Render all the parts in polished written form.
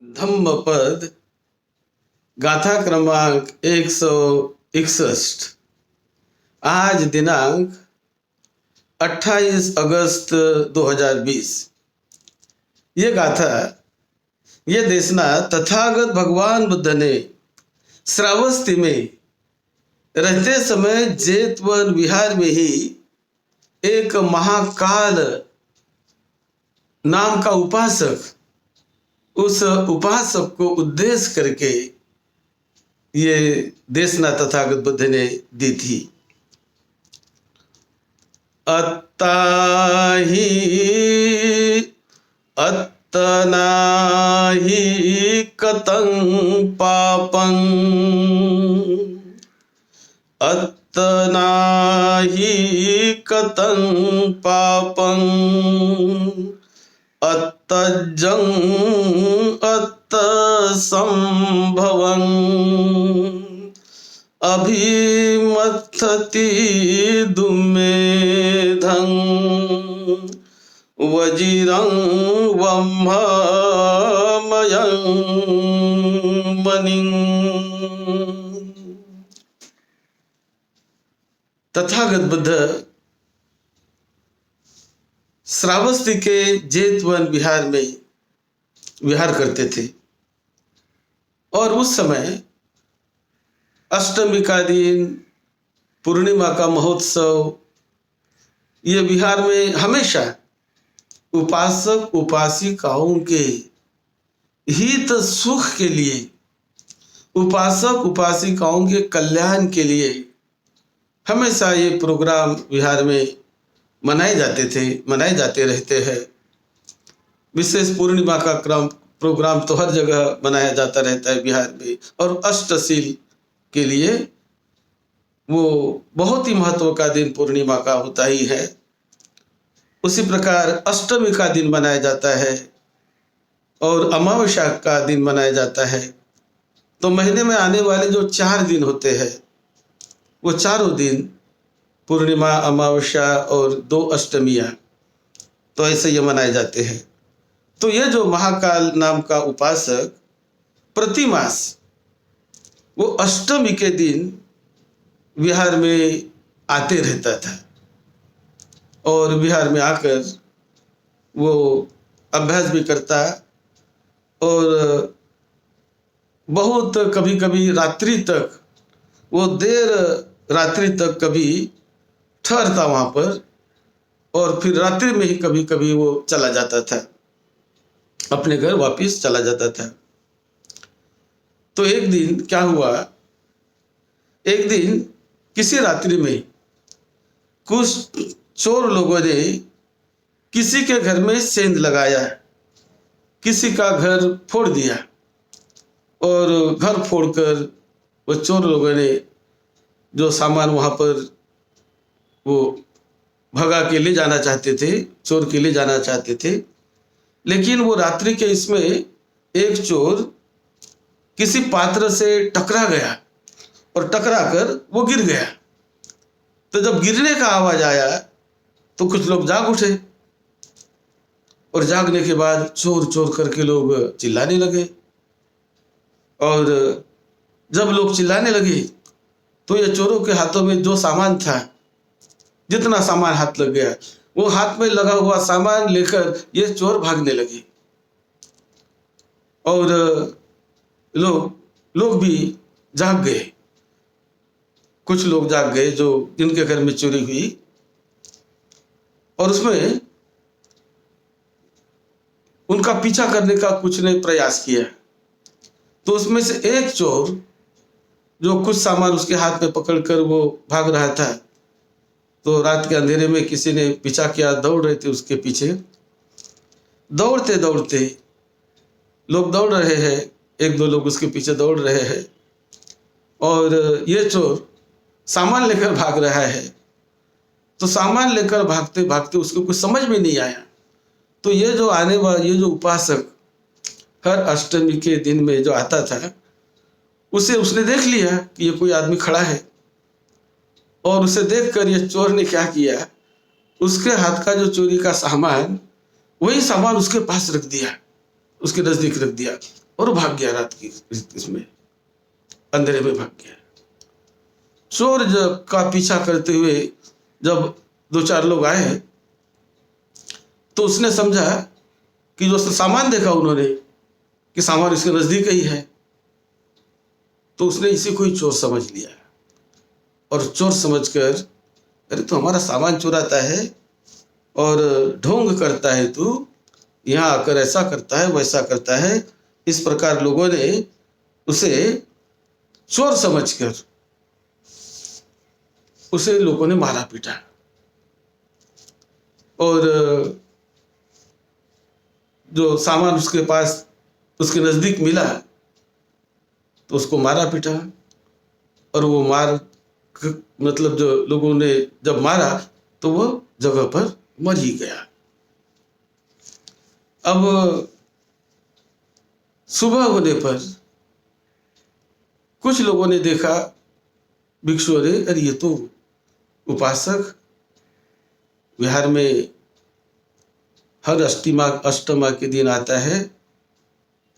धम्मपद गाथा क्रमांक 161। आज दिनांक 28 अगस्त 2020। ये गाथा, ये देशना तथागत भगवान बुद्ध ने श्रावस्ती में रहते समय जेतवन विहार में ही एक महाकाल नाम का उपासक, उस उपासक को उद्देश्य करके ये देशना तथागत बुद्ध ने दी थी। अत्ताहि अत्तनाहि कतं पापं, अत्तनाहि कतं पापं, अत्तजं अत्तसंभवं, अभिमथति दुमेधं, वज्रं वह्ममयं मणिं। तथागत बुद्ध श्रावस्ती के जेतवन विहार में विहार करते थे और उस समय अष्टमी का दिन, पूर्णिमा का महोत्सव, ये विहार में हमेशा उपासक उपासिकाओं के हित सुख के लिए, उपासक उपासिकाओं के कल्याण के लिए हमेशा ये प्रोग्राम विहार में मनाए जाते रहते हैं। विशेष पूर्णिमा का प्रोग्राम तो हर जगह मनाया जाता रहता है बिहार में, और अष्टशील के लिए वो बहुत ही महत्व का दिन पूर्णिमा का होता ही है। उसी प्रकार अष्टमी का दिन मनाया जाता है और अमावस्या का दिन मनाया जाता है। तो महीने में आने वाले जो 4 दिन होते हैं, वो चारों दिन, पूर्णिमा, अमावस्या और 2 अष्टमियाँ, तो ऐसे ये मनाए जाते हैं। तो ये जो महाकाल नाम का उपासक प्रति मास वो अष्टमी के दिन विहार में आते रहता था और विहार में आकर वो अभ्यास भी करता और बहुत कभी कभी रात्रि तक, वो देर रात्रि तक कभी ठहरता वहाँ पर, और फिर रात्रि में ही कभी कभी वो चला जाता था, अपने घर वापस चला जाता था। तो एक दिन क्या हुआ, एक दिन किसी रात्रि में कुछ चोर लोगों ने किसी के घर में सेंध लगाया, किसी का घर फोड़ दिया, और घर फोड़कर वो चोर लोगों ने जो सामान वहाँ पर वो भगा के ले जाना चाहते थे, चोर के ले जाना चाहते थे, लेकिन वो रात्रि के इसमें एक चोर किसी पात्र से टकरा गया और टकरा कर वो गिर गया। तो जब गिरने का आवाज आया तो कुछ लोग जाग उठे, और जागने के बाद चोर चोर करके लोग चिल्लाने लगे, और जब लोग चिल्लाने लगे तो ये चोरों के हाथों में जो सामान था, जितना सामान हाथ लग गया, वो हाथ में लगा हुआ सामान लेकर ये चोर भागने लगे। और लोग भी जाग गए, कुछ लोग जाग गए जो जिनके घर में चोरी हुई, और उसमें उनका पीछा करने का कुछ ने प्रयास किया। तो उसमें से एक चोर जो कुछ सामान उसके हाथ में पकड़कर वो भाग रहा था, तो रात के अंधेरे में किसी ने पीछा किया, दौड़ रहे थे उसके पीछे। दौड़ते दौड़ते लोग दौड़ रहे हैं, 1-2 लोग उसके पीछे दौड़ रहे हैं, और ये चोर सामान लेकर भाग रहा है। तो सामान लेकर भागते भागते उसको कुछ समझ में नहीं आया। तो ये जो आने वाला, ये जो उपासक हर अष्टमी के दिन में जो आता था, उसने देख लिया कि ये कोई आदमी खड़ा है, और उसे देखकर ये चोर ने क्या किया, उसके हाथ का जो चोरी का सामान, वही सामान उसके पास रख दिया, उसके नजदीक रख दिया, और भाग गया रात की इसमें, अंधेरे में भाग गया। चोर का पीछा करते हुए जब दो चार लोग आए तो उसने समझा कि जो सामान देखा उन्होंने कि सामान इसके नजदीक ही है, तो उसने इसी को ही चोर समझ लिया। और चोर समझकर, अरे तो हमारा सामान चुराता है और ढोंग करता है, तू यहाँ आकर ऐसा करता है वैसा करता है, इस प्रकार लोगों ने उसे चोर समझकर उसे लोगों ने मारा पीटा। और जो सामान उसके पास उसके नजदीक मिला तो उसको मारा पीटा। और वो मतलब जो लोगों ने जब मारा तो वो जगह पर मर ही गया। अब सुबह होने पर कुछ लोगों ने देखा, भिक्षुओं ने, अरे ये तो उपासक विहार में हर अष्टमा के दिन आता है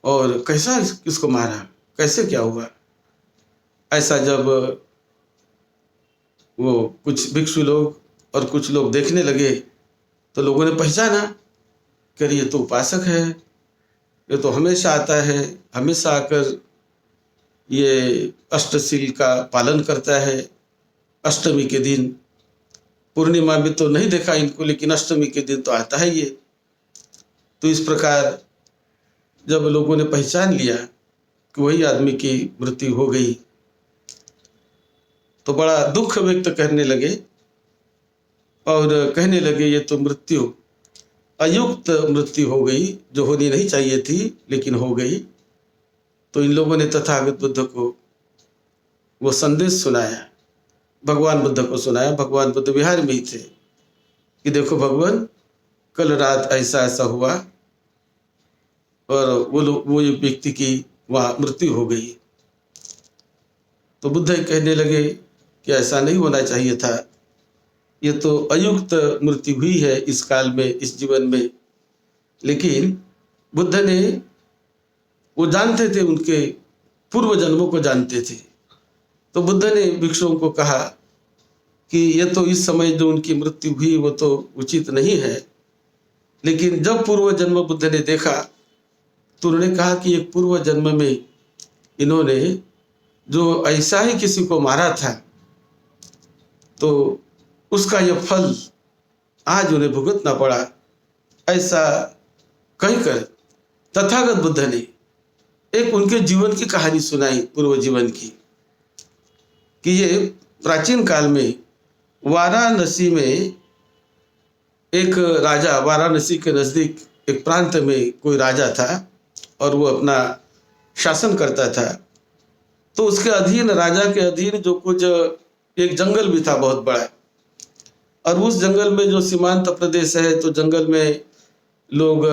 और कैसा इसको मारा, कैसे क्या हुआ। ऐसा जब वो कुछ भिक्षु लोग और कुछ लोग देखने लगे तो लोगों ने पहचाना कि ये तो उपासक है, ये तो हमेशा आता है, हमेशा आकर ये अष्टशील का पालन करता है। अष्टमी के दिन, पूर्णिमा में तो नहीं देखा इनको, लेकिन अष्टमी के दिन तो आता है ये। तो इस प्रकार जब लोगों ने पहचान लिया कि वही आदमी की मृत्यु हो गई तो बड़ा दुख व्यक्त करने लगे और कहने लगे ये तो मृत्यु अयुक्त मृत्यु हो गई, जो होनी नहीं चाहिए थी लेकिन हो गई। तो इन लोगों ने तथागत बुद्ध को वो संदेश सुनाया, भगवान बुद्ध को सुनाया। भगवान बुद्ध विहार में ही थे कि देखो भगवान, कल रात ऐसा ऐसा हुआ और वो व्यक्ति की वहाँ मृत्यु हो गई। तो बुद्ध कहने लगे कि ऐसा नहीं होना चाहिए था, ये तो अयुक्त मृत्यु हुई है इस काल में, इस जीवन में। लेकिन बुद्ध ने, वो जानते थे, उनके पूर्व जन्मों को जानते थे। तो बुद्ध ने भिक्षुओं को कहा कि ये तो इस समय जो उनकी मृत्यु हुई वो तो उचित नहीं है, लेकिन जब पूर्व जन्म बुद्ध ने देखा तो उन्होंने कहा कि एक पूर्व जन्म में इन्होंने जो ऐसा ही किसी को मारा था तो उसका यह फल आज उन्हें भुगतना पड़ा। ऐसा कहकर तथागत बुद्ध ने एक उनके जीवन की कहानी सुनाई, पूर्व जीवन की, कि ये प्राचीन काल में वाराणसी में एक राजा, वाराणसी के नज़दीक एक प्रांत में कोई राजा था और वो अपना शासन करता था। तो उसके अधीन, राजा के अधीन जो कुछ एक जंगल भी था बहुत बड़ा, और उस जंगल में जो सीमांत प्रदेश है, तो जंगल में लोग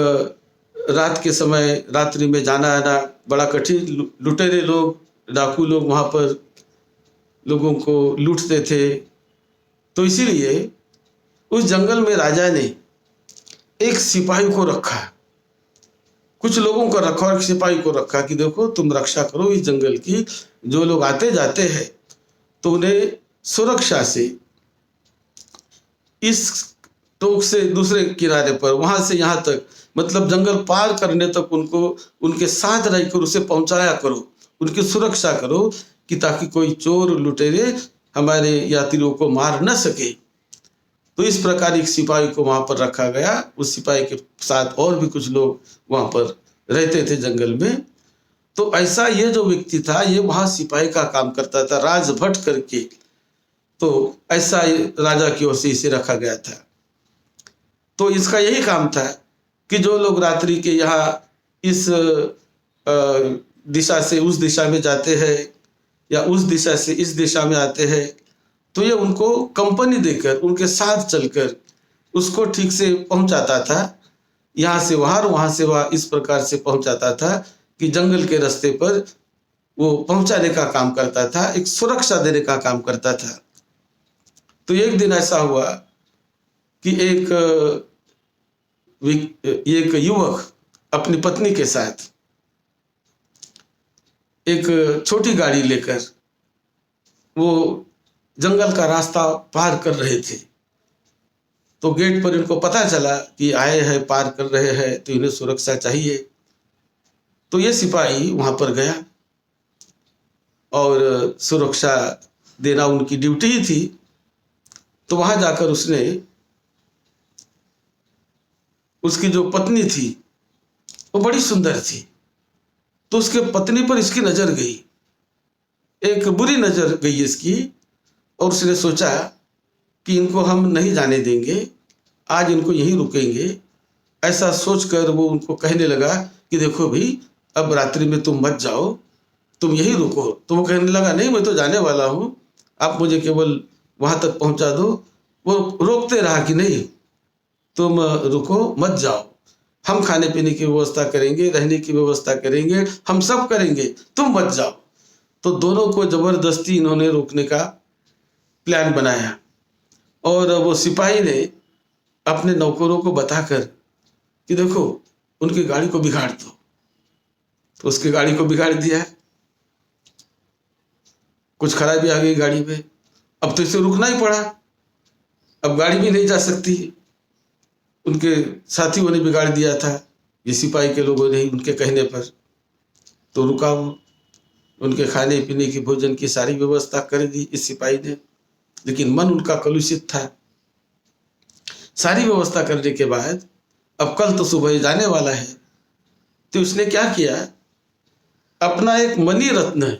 रात के समय, रात्रि में जाना आना बड़ा कठिन। लुटेरे लोग, डाकू लोग वहाँ पर लोगों को लूटते थे। तो इसीलिए उस जंगल में राजा ने एक सिपाही को रखा, कुछ लोगों को रखा और एक सिपाही को रखा कि देखो तुम रक्षा करो इस जंगल की, जो लोग आते जाते हैं तो उन्हें सुरक्षा से इस टोक से दूसरे किनारे पर, वहां से यहाँ तक, मतलब जंगल पार करने तक उनको उनके साथ रहकर उसे पहुंचाया करो, उनकी सुरक्षा करो कि ताकि कोई चोर लुटेरे हमारे यात्रियों को मार न सके। तो इस प्रकार एक सिपाही को वहां पर रखा गया। उस सिपाही के साथ और भी कुछ लोग वहां पर रहते थे जंगल में। तो ऐसा ये जो व्यक्ति था, ये वहां सिपाही का काम करता था, राजभट करके। तो ऐसा राजा की ओर से इसे रखा गया था। तो इसका यही काम था कि जो लोग रात्रि के यहाँ इस दिशा से उस दिशा में जाते हैं या उस दिशा से इस दिशा में आते हैं, तो ये उनको कंपनी देकर, उनके साथ चलकर उसको ठीक से पहुंचाता था, यहाँ से वहाँ और वहाँ से वहाँ, इस प्रकार से पहुंचाता था कि जंगल के रास्ते पर वो पहुंचाने का काम करता था, एक सुरक्षा देने का काम करता था। तो एक दिन ऐसा हुआ कि एक युवक अपनी पत्नी के साथ एक छोटी गाड़ी लेकर वो जंगल का रास्ता पार कर रहे थे। तो गेट पर इनको पता चला कि आए हैं, पार कर रहे हैं, तो इन्हें सुरक्षा चाहिए। तो ये सिपाही वहां पर गया और सुरक्षा देना उनकी ड्यूटी ही थी। तो वहां जाकर उसने, उसकी जो पत्नी थी वो बड़ी सुंदर थी, तो उसके पत्नी पर इसकी नजर गई, एक बुरी नजर गई इसकी, और उसने सोचा कि इनको हम नहीं जाने देंगे, आज इनको यहीं रुकेंगे। ऐसा सोचकर वो उनको कहने लगा कि देखो भाई, अब रात्रि में तुम मत जाओ, तुम यहीं रुको। तो वो कहने लगा नहीं, मैं तो जाने वाला हूँ, आप मुझे केवल वहां तक पहुंचा दो। वो रोकते रहा कि नहीं, तुम रुको, मत जाओ, हम खाने पीने की व्यवस्था करेंगे, रहने की व्यवस्था करेंगे, हम सब करेंगे, तुम मत जाओ। तो दोनों को जबरदस्ती इन्होंने रोकने का प्लान बनाया, और वो सिपाही ने अपने नौकरों को बताकर कि देखो उनकी गाड़ी को बिगाड़ दो। तो उसकी गाड़ी को बिगाड़ दिया, कुछ खराबी आ गई गाड़ी में। अब तो इसे रुकना ही पड़ा, अब गाड़ी भी नहीं जा सकती, उनके साथियों ने बिगाड़ दिया था, ये सिपाही के लोगों ने ही उनके कहने पर। तो रुका वो, उनके खाने पीने की, भोजन की सारी व्यवस्था कर दी इस सिपाही ने, लेकिन मन उनका कलुषित था। सारी व्यवस्था करने के बाद अब कल तो सुबह जाने वाला है, तो उसने क्या किया, अपना एक मणि रत्न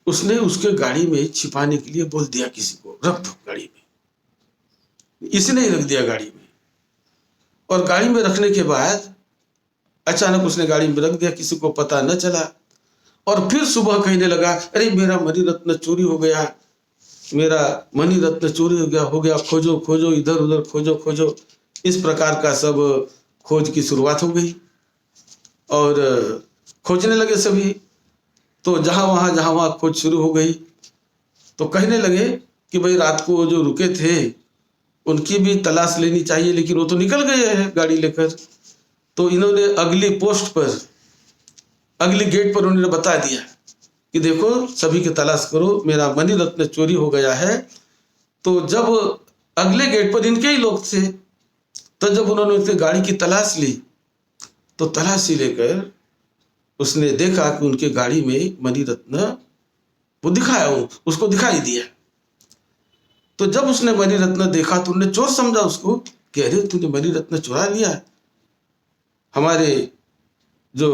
उसने उसके गाड़ी में छिपाने के लिए बोल दिया, किसी को रख दो गाड़ी में। इसने ही रख दिया गाड़ी में, और गाड़ी में रखने के बाद अचानक उसने गाड़ी में रख दिया, किसी को पता न चला। और फिर सुबह कहने लगा, अरे मेरा मणि रत्न चोरी हो गया, मेरा मणि रत्न चोरी हो गया, खोजो खोजो, इधर उधर खोजो खोजो। इस प्रकार का सब खोज की शुरुआत हो गई, और खोजने लगे सभी। तो जहाँ वहाँ खोज शुरू हो गई, तो कहने लगे कि भाई रात को जो रुके थे उनकी भी तलाश लेनी चाहिए, लेकिन वो तो निकल गए हैं गाड़ी लेकर। तो इन्होंने अगली पोस्ट पर, अगली गेट पर उन्होंने बता दिया कि देखो सभी की तलाश करो, मेरा मणि रत्न चोरी हो गया है। तो जब अगले गेट पर इनके ही लोग थे, तो जब उन्होंने उसकी गाड़ी की तलाश ली, तो तलाशी लेकर उसने देखा कि उनके गाड़ी में मणि रत्न वो दिखाया, उसको दिखाई दिया। तो जब उसने मणि रत्न देखा तो उन्होंने चोर समझा उसको कि अरे तूने मणि रत्न चुरा लिया, हमारे जो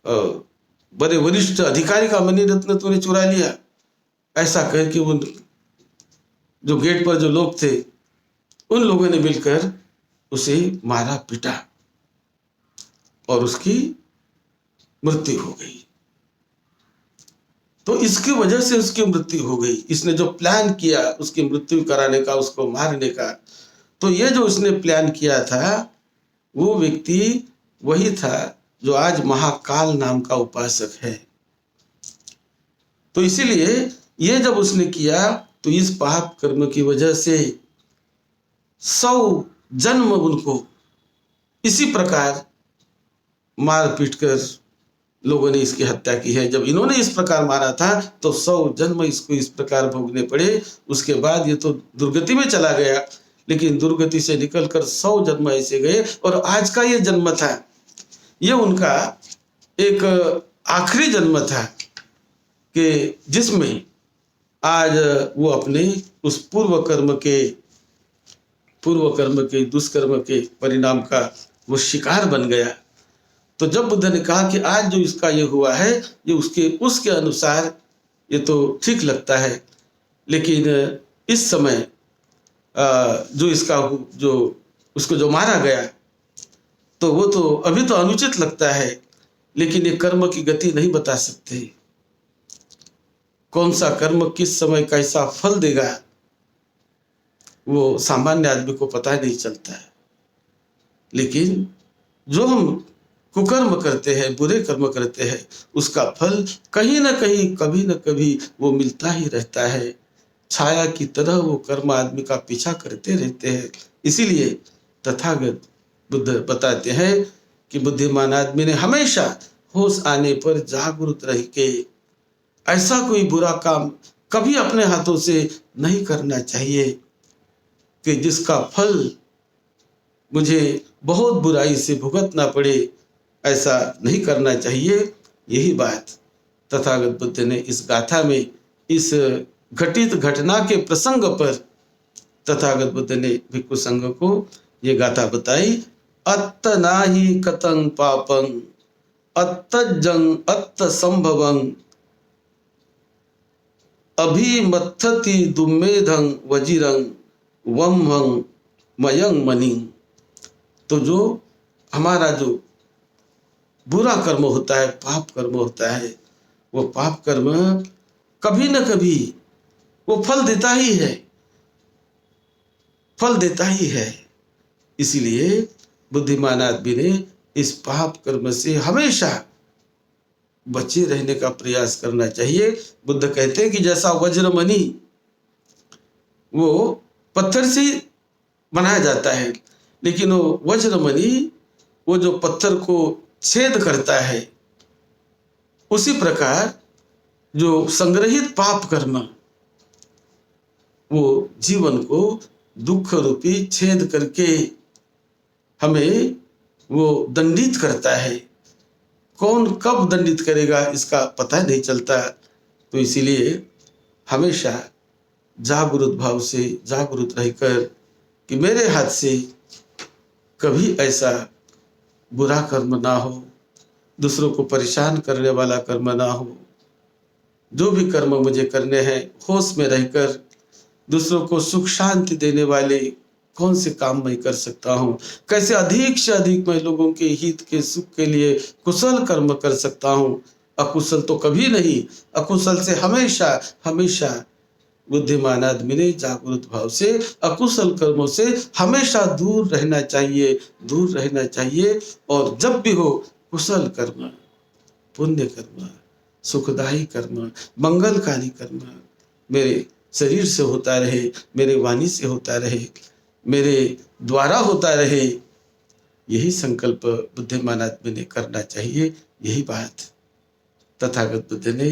बड़े वरिष्ठ अधिकारी का मणि रत्न तूने चुरा लिया। ऐसा कह के उन जो गेट पर जो लोग थे उन लोगों ने मिलकर उसे मारा पीटा, और उसकी मृत्यु हो गई। तो इसकी वजह से उसकी मृत्यु हो गई। इसने जो प्लान किया उसकी मृत्यु कराने का, उसको मारने का, तो ये जो उसने प्लान किया था वो व्यक्ति वही था जो आज महाकाल नाम का उपासक है। तो इसीलिए ये जब उसने किया तो इस पाप कर्म की वजह से 100 जन्म उनको इसी प्रकार मार पीट कर लोगों ने इसकी हत्या की है। जब इन्होंने इस प्रकार मारा था तो 100 जन्म इसको इस प्रकार भोगने पड़े। उसके बाद ये तो दुर्गति में चला गया, लेकिन दुर्गति से निकलकर 100 जन्म ऐसे गए, और आज का ये जन्म था ये उनका एक आखिरी जन्म था कि जिसमें आज वो अपने उस पूर्व कर्म के दुष्कर्म के परिणाम का वो शिकार बन गया। तो जब बुद्ध ने कहा कि आज जो इसका ये हुआ है ये उसके अनुसार ये तो ठीक लगता है, लेकिन इस समय जो इसका जो उसको जो मारा गया तो वो तो अभी तो अनुचित लगता है, लेकिन ये कर्म की गति नहीं बता सकते। कौन सा कर्म किस समय कैसा फल देगा वो सामान्य आदमी को पता नहीं चलता है। लेकिन जो हम कुकर्म करते हैं, बुरे कर्म करते हैं, उसका फल कहीं ना कहीं कभी ना कभी वो मिलता ही रहता है। छाया की तरह वो कर्म आदमी का पीछा करते रहते हैं। इसीलिए तथागत बुद्ध बताते हैं कि बुद्धिमान आदमी ने हमेशा होश आने पर जागरूक रह के ऐसा कोई बुरा काम कभी अपने हाथों से नहीं करना चाहिए कि जिसका फल मुझे बहुत बुराई से भुगतना पड़े। ऐसा नहीं करना चाहिए। यही बात तथागत बुद्ध ने इस गाथा में, इस घटित घटना के प्रसंग पर तथागत बुद्ध ने भिक्खु संघ को ये गाथा बताई। अत्त नाही कतं पापं अत्तजं अत्त संभवं अभिमथति दुम्मेधं वजिरं वम्हं मयं मणि। तो जो हमारा जो बुरा कर्म होता है, पाप कर्म होता है, वो पाप कर्म कभी न कभी वो फल देता ही है, फल देता ही है। इसीलिए बुद्धिमान आदमी ने इस पाप कर्म से हमेशा बचे रहने का प्रयास करना चाहिए। बुद्ध कहते हैं कि जैसा वज्रमणि वो पत्थर से बनाया जाता है, लेकिन वो वज्रमणि वो जो पत्थर को छेद करता है, उसी प्रकार जो संग्रहित पाप कर्म वो जीवन को दुख रूपी छेद करके हमें वो दंडित करता है। कौन कब दंडित करेगा इसका पता नहीं चलता। तो इसीलिए हमेशा जागरूक भाव से जागरूक रहकर कि मेरे हाथ से कभी ऐसा बुरा कर्म ना हो, दूसरों को परेशान करने वाला कर्म ना हो। जो भी कर्म मुझे करने हैं होश में रहकर दूसरों को सुख शांति देने वाले कौन से काम मैं कर सकता हूँ, कैसे अधिक से अधिक मैं लोगों के हित के सुख के लिए कुशल कर्म कर सकता हूँ। अकुशल तो कभी नहीं, अकुशल से हमेशा हमेशा बुद्धिमान आदमी ने जागरूक भाव से अकुशल कर्मों से हमेशा दूर रहना चाहिए, दूर रहना चाहिए। और जब भी हो कुशल कर्म, पुण्य कर्म, सुखदायी कर्म, मंगलकारी कर्म मेरे शरीर से होता रहे, मेरे वाणी से होता रहे, मेरे द्वारा होता रहे। यही संकल्प बुद्धिमान आदमी ने करना चाहिए। यही बात तथागत बुद्ध ने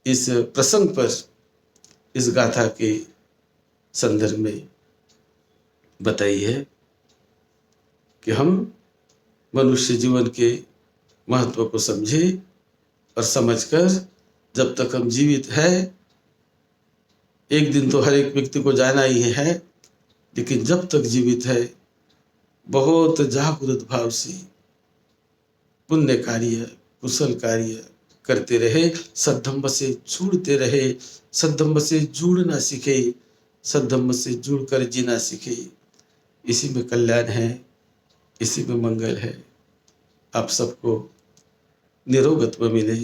इस प्रसंग पर, इस गाथा के संदर्भ में बताई है कि हम मनुष्य जीवन के महत्व को समझे और समझकर जब तक हम जीवित हैं, एक दिन तो हर एक व्यक्ति को जाना ही है, लेकिन जब तक जीवित है बहुत जागरूक भाव से पुण्य कार्य, कुशल कार्य करते रहे, सद्धम्म से जुड़ते रहे, सद्धम्म से जुड़ना सीखे, सद्धम्म से जुड़कर जीना सीखे। इसी में कल्याण है, इसी में मंगल है। आप सबको निरोगत्व मिले,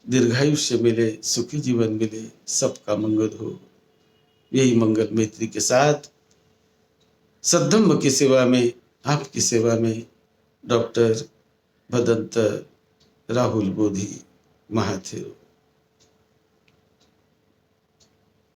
दीर्घायुष्य मिले, सुखी जीवन मिले, सबका मंगल हो। यही मंगल मैत्री के साथ सद्धम्म की सेवा में, आपकी सेवा में डॉक्टर भदंत राहुल बोधी महाथेरो।